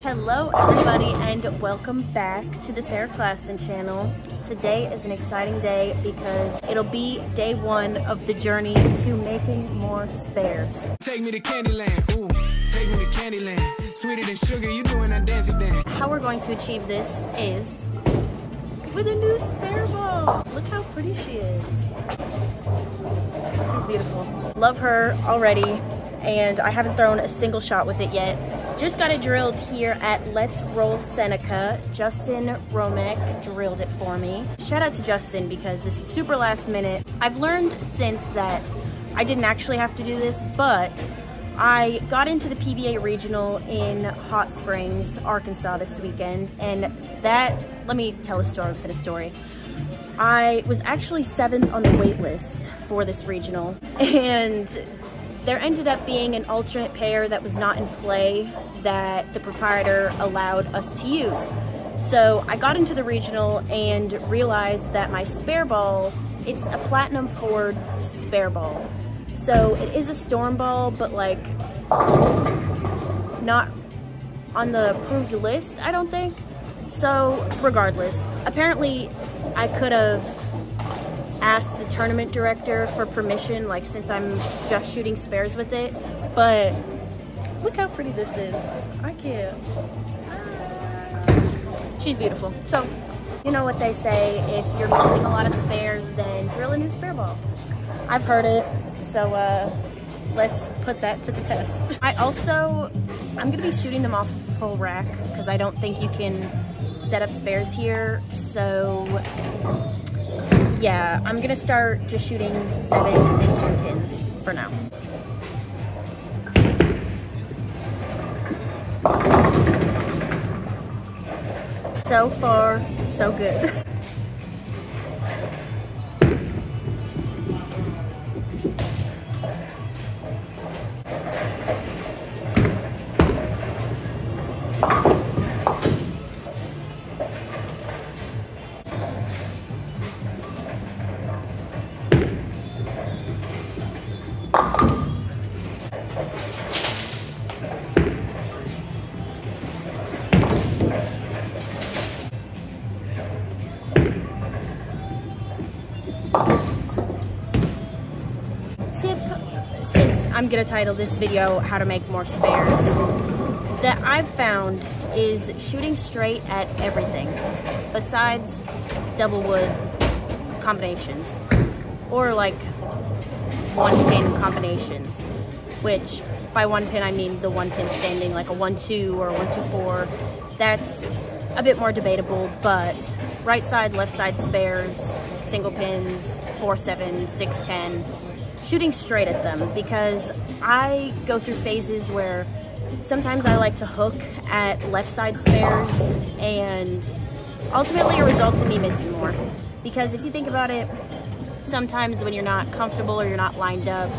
Hello everybody and welcome back to the Sarah Klassen channel. Today is an exciting day because it'll be day one of the journey to making more spares. Take me to Candyland, ooh, take me to Candyland. Sweeter than sugar, you doing that dancey dance. How we're going to achieve this is with a new spare ball. Look how pretty she is. She's beautiful. Love her already, and I haven't thrown a single shot with it yet. Just got it drilled here at Let's Roll Seneca. Justin Romek drilled it for me. Shout out to Justin because this was super last minute. I've learned since that I didn't actually have to do this, but I got into the PBA Regional in Hot Springs, Arkansas this weekend, and that, let me tell a story within a story. I was actually 7th on the wait list for this regional, and there ended up being an alternate pair that was not in play that the proprietor allowed us to use. So I got into the regional and realized that my spare ball, it's a Platinum Ford spare ball. So it is a storm ball, but like not on the approved list, I don't think. So regardless, apparently I could have asked the tournament director for permission, like since I'm just shooting spares with it, but look how pretty this is. I can't. She's beautiful. So you know what they say, if you're missing a lot of spares, then drill a new spare ball. I've heard it, so let's put that to the test. I'm gonna be shooting them off full rack because I don't think you can set up spares here, so yeah, I'm gonna start just shooting 7s and 10 pins for now. So far, so good. Tip, since I'm gonna title this video how to make more spares, that I've found is shooting straight at everything besides double wood combinations or like one pin combinations, which by one pin I mean the one pin standing, like a 1-2 or a 1-2-4. That's a bit more debatable, but right side, left side spares, single pins, 4-7, 6-10, shooting straight at them, because I go through phases where sometimes I like to hook at left side spares, and ultimately it results in me missing more. Because if you think about it, sometimes when you're not comfortable or you're not lined up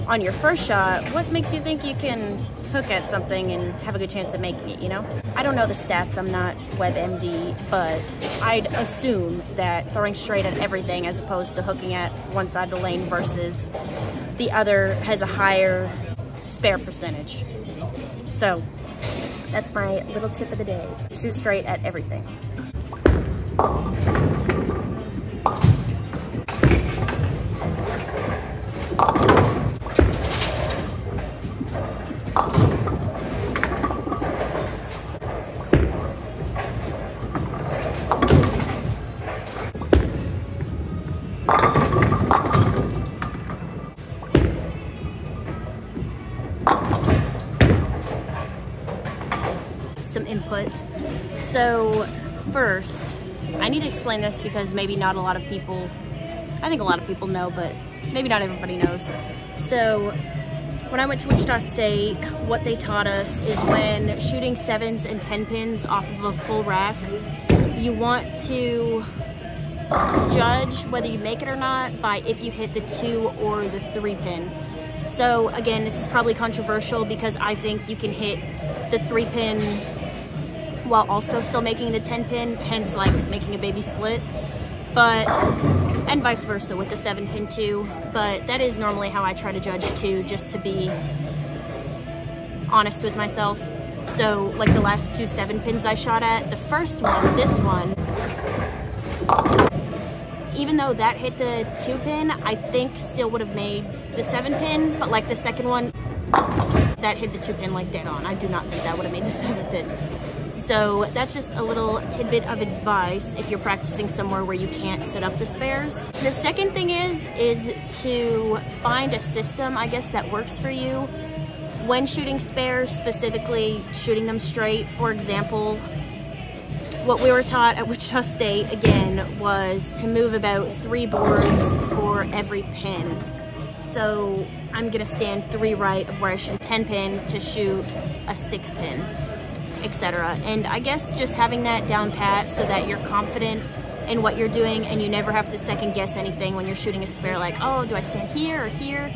on your first shot, what makes you think you can hook at something and have a good chance of making it, you know? I don't know the stats, I'm not WebMD, but I'd assume that throwing straight at everything as opposed to hooking at one side of the lane versus the other has a higher spare percentage. So that's my little tip of the day. Shoot straight at everything. Some input. So first, I need to explain this because maybe not a lot of people, I think a lot of people know, but maybe not everybody knows. So when I went to Wichita State, what they taught us is when shooting 7s and 10 pins off of a full rack, you want to judge whether you make it or not by if you hit the 2 or the 3 pin. So again, this is probably controversial because I think you can hit the 3 pin while also still making the 10 pin, hence like making a baby split, but, and vice versa with the 7 pin too, but that is normally how I try to judge too, just to be honest with myself. So like the last 2 7-pins I shot at, the first one, this one, even though that hit the 2-pin, I think still would have made the 7-pin, but like the second one, that hit the 2-pin like dead on. I do not think that would have made the 7-pin. So that's just a little tidbit of advice if you're practicing somewhere where you can't set up the spares. The second thing is to find a system, I guess, that works for you when shooting spares, specifically shooting them straight. For example, what we were taught at Wichita State, again, was to move about 3 boards for every pin. So I'm gonna stand 3 right of where I shoot 10-pin to shoot a 6-pin, etc. And I guess just having that down pat so that you're confident in what you're doing and you never have to second guess anything when you're shooting a spare, like, oh, do I stand here or here?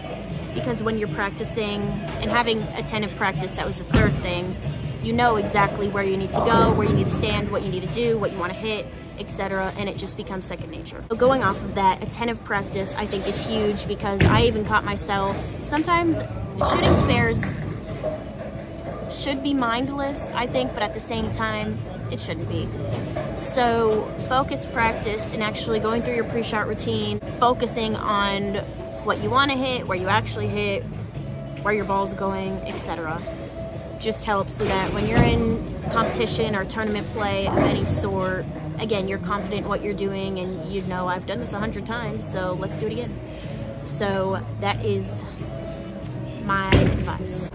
Because when you're practicing and having attentive practice, that was the third thing, you know exactly where you need to go, where you need to stand, what you need to do, what you want to hit, etc. And it just becomes second nature. So going off of that, attentive practice I think is huge, because I even caught myself, sometimes shooting spares should be mindless, I think, but at the same time, it shouldn't be. So focus practice and actually going through your pre-shot routine, focusing on what you want to hit, where you actually hit, where your ball's going, etc. just helps so that when you're in competition or tournament play of any sort, again, you're confident in what you're doing and you know, I've done this 100 times, so let's do it again. So that is my advice.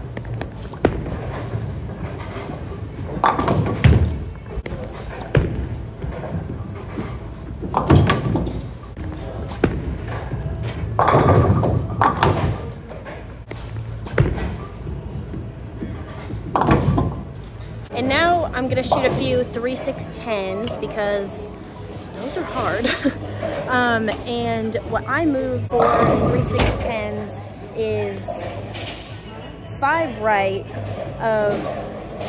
And now I'm gonna shoot a few 3/6-10s because those are hard. And what I move for 3/6-10s is 5 right of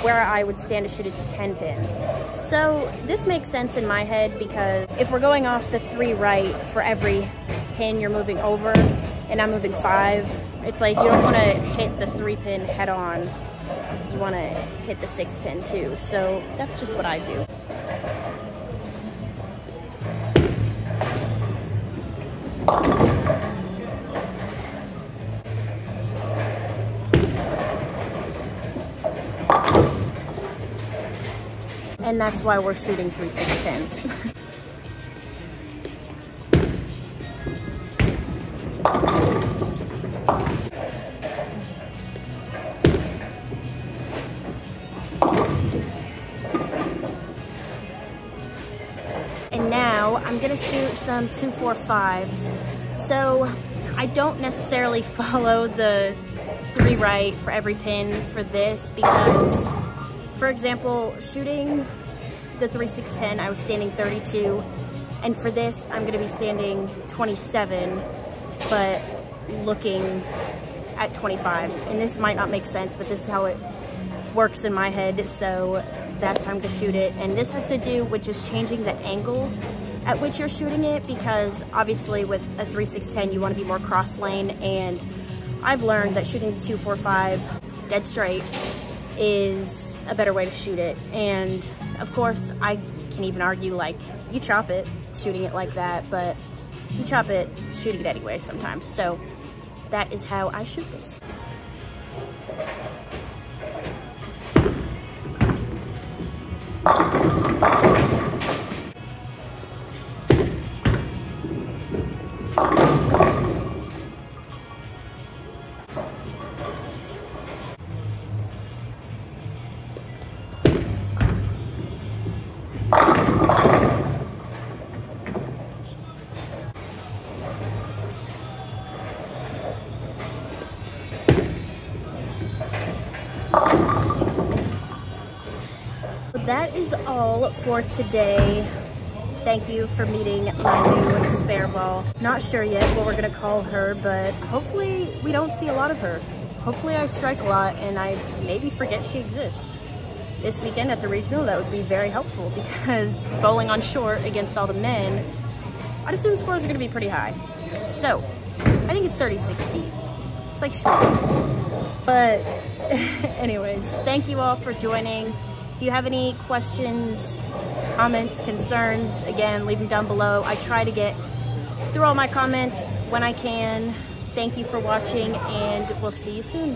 where I would stand to shoot a 10-pin. So this makes sense in my head, because if we're going off the 3 right for every pin you're moving over, and I'm moving 5, it's like you don't want to hit the 3-pin head on. You want to hit the 6-pin too. So that's just what I do. And that's why we're shooting 3/6-10s. And now I'm gonna shoot some 2-4-5s. So I don't necessarily follow the 3 right for every pin for this, because, for example, shooting the 3/6-10, I was standing 32, and for this, I'm gonna be standing 27, but looking at 25. And this might not make sense, but this is how it works in my head, so that's how I'm gonna shoot it. And this has to do with just changing the angle at which you're shooting it, because obviously with a 3/6-10, you wanna be more cross lane, and I've learned that shooting the 2-4-5 dead straight is a better way to shoot it. And of course, I can even argue, like, you chop it shooting it like that, but you chop it shooting it anyway sometimes. So that is how I shoot this. That is all for today. Thank you for meeting my new spare ball. Not sure yet what we're gonna call her, but hopefully we don't see a lot of her. Hopefully I strike a lot and I maybe forget she exists. This weekend at the regional, that would be very helpful, because bowling on short against all the men, I'd assume scores are gonna be pretty high. So, I think it's 36 feet. It's like shooting. But But anyways, thank you all for joining. If you have any questions, comments, concerns, again, leave them down below. I try to get through all my comments when I can. Thank you for watching, and we'll see you soon.